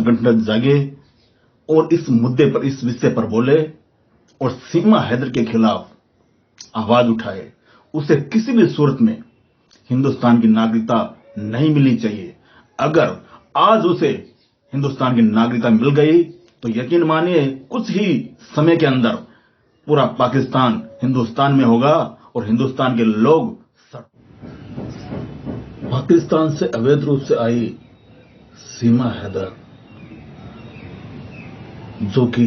संगठन जागे और इस मुद्दे पर, इस विषय पर बोले और सीमा हैदर के खिलाफ आवाज उठाए। उसे किसी भी सूरत में हिंदुस्तान की नागरिकता नहीं मिलनी चाहिए। अगर आज उसे हिंदुस्तान की नागरिकता मिल गई तो यकीन मानिए कुछ ही समय के अंदर पूरा पाकिस्तान हिंदुस्तान में होगा और हिंदुस्तान के लोग पाकिस्तान से अवैध रूप से आई सीमा हैदर, जो कि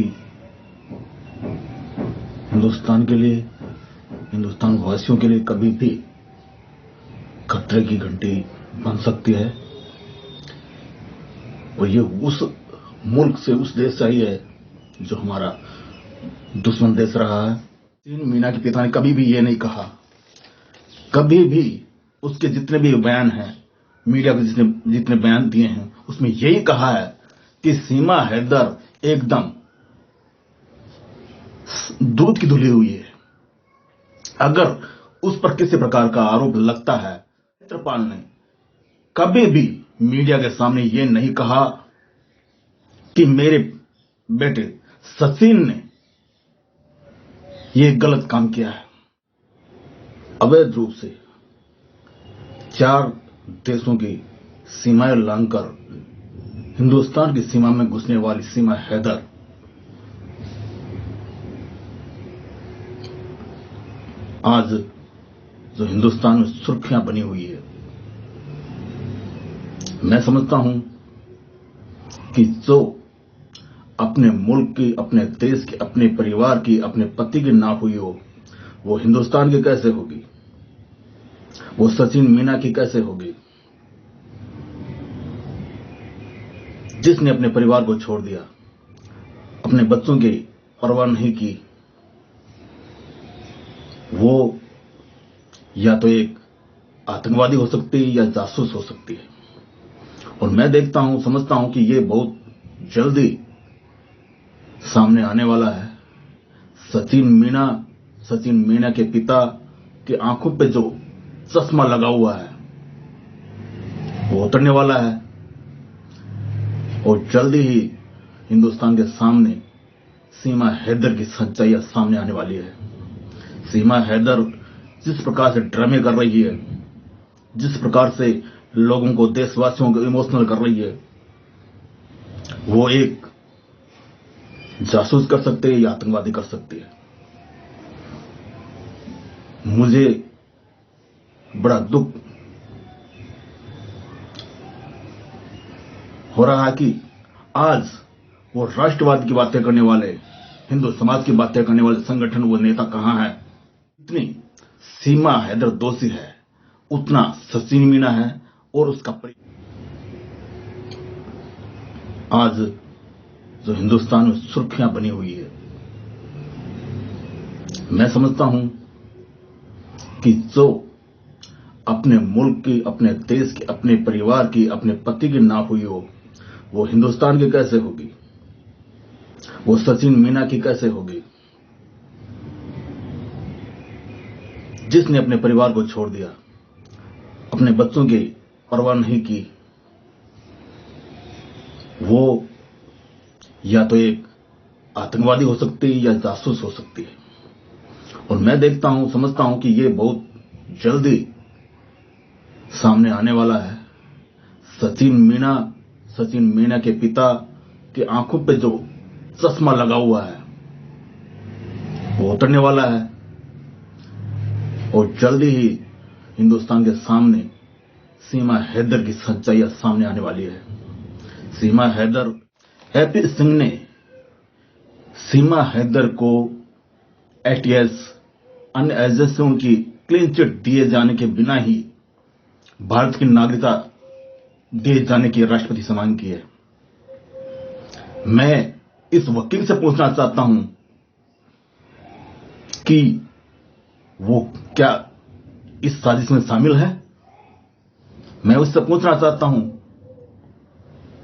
हिंदुस्तान के लिए, हिंदुस्तान वासियों के लिए कभी भी खतरे की घंटी बन सकती है। और ये उस मुल्क से, उस देश से आई है जो हमारा दुश्मन देश रहा है। सचिन मीना के पिता ने कभी भी ये नहीं कहा, कभी भी उसके जितने भी बयान हैं, मीडिया के जितने बयान दिए हैं, उसमें यही कहा है कि सीमा हैदर एकदम दूध की धुली हुई है। अगर उस पर किसी प्रकार का आरोप लगता है, नेत्रपाल ने कभी भी मीडिया के सामने यह नहीं कहा कि मेरे बेटे सचिन ने यह गलत काम किया है। अवैध रूप से 4 देशों की सीमाएं लांघकर हिंदुस्तान की सीमा में घुसने वाली सीमा हैदर आज जो हिंदुस्तान में सुर्खियां बनी हुई है, मैं समझता हूं कि जो अपने मुल्क की, अपने देश की, अपने परिवार की, अपने पति की नाप हुई हो, वो हिंदुस्तान की कैसे होगी, वो सचिन मीना की कैसे होगी, जिसने अपने परिवार को छोड़ दिया, अपने बच्चों की परवाह नहीं की। वो या तो एक आतंकवादी हो सकती है या जासूस हो सकती है। और मैं देखता हूं, समझता हूं कि ये बहुत जल्दी सामने आने वाला है। सचिन मीना के पिता की आंखों पे जो चश्मा लगा हुआ है वो उतरने वाला है और जल्दी ही हिंदुस्तान के सामने सीमा हैदर की सच्चाई सामने आने वाली है। सीमा हैदर जिस प्रकार से ड्रामे कर रही है, जिस प्रकार से लोगों को, देशवासियों को इमोशनल कर रही है, वो एक जासूस कर सकते हैं या आतंकवादी कर सकती है। मुझे बड़ा दुख हो रहा है कि आज वो राष्ट्रवाद की बातें करने वाले, हिंदू समाज की बातें करने वाले संगठन, वो नेता कहां है। इतनी सीमा हैदर दोषी है, उतना सचिन मीना है और उसका आज जो हिंदुस्तान में सुर्खियां बनी हुई है, मैं समझता हूं कि जो अपने मुल्क की, अपने देश की, अपने परिवार की, अपने पति की नाप हुई हो, वो हिंदुस्तान की कैसे होगी, वो सचिन मीना की कैसे होगी, जिसने अपने परिवार को छोड़ दिया, अपने बच्चों की परवाह नहीं की। वो या तो एक आतंकवादी हो सकती है या जासूस हो सकती है। और मैं देखता हूं, समझता हूं कि ये बहुत जल्दी सामने आने वाला है। सचिन मीना के पिता की आंखों पे जो चश्मा लगा हुआ है वो उतरने वाला है और जल्दी ही हिंदुस्तान के सामने सीमा हैदर की सच्चाई सामने आने वाली है। सीमा हैदर, एपी सिंह ने सीमा हैदर को एटीएस, अन्य एजेंसियों की क्लीन चिट दिए जाने के बिना ही भारत की नागरिकता दिए जाने की राष्ट्रपति से मांग की है। मैं इस वकील से पूछना चाहता हूं कि वो क्या इस साजिश में शामिल है। मैं उससे पूछना चाहता हूं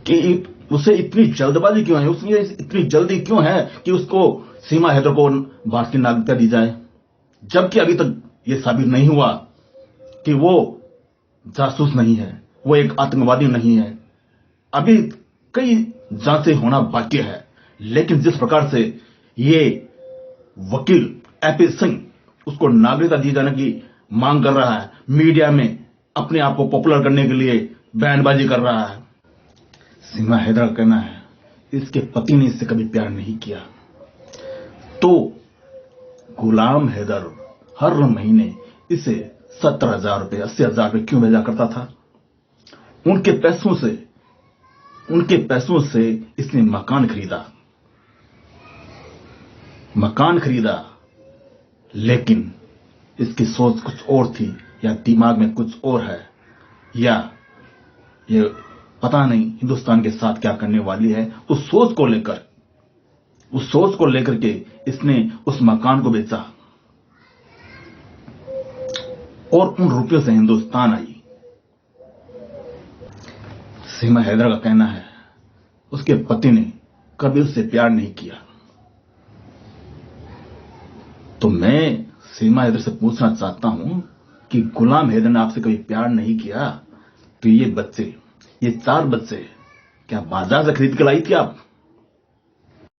कि उसे इतनी जल्दबाजी क्यों है, उसमें इतनी जल्दी क्यों है कि उसको सीमा हैदर को भारत की नागरिकता दी जाए, जबकि अभी तक यह साबित नहीं हुआ कि वो जासूस नहीं है, वो एक आतंकवादी नहीं है। अभी कई जांचें होना बाकी है। लेकिन जिस प्रकार से ये वकील एपी सिंह उसको नागरिकता दिए जाने की मांग कर रहा है, मीडिया में अपने आप को पॉपुलर करने के लिए बयानबाजी कर रहा है, सीमा हैदर का कहना है इसके पति ने इससे कभी प्यार नहीं किया। तो गुलाम हैदर हर महीने इसे 70,000 रुपए 80,000 रुपए क्यों भेजा करता था? उनके पैसों से इसने मकान खरीदा, लेकिन इसकी सोच कुछ और थी या दिमाग में कुछ और है, या ये पता नहीं हिंदुस्तान के साथ क्या करने वाली है। उस सोच को लेकर के इसने उस मकान को बेचा और उन रुपयों से हिंदुस्तान आई। सीमा हैदर का कहना है उसके पति ने कभी उससे प्यार नहीं किया। तो मैं सीमा हैदर से पूछना चाहता हूं कि गुलाम हैदर ने आपसे कभी प्यार नहीं किया तो ये 4 बच्चे क्या बाजार से खरीद के लाई थी आप?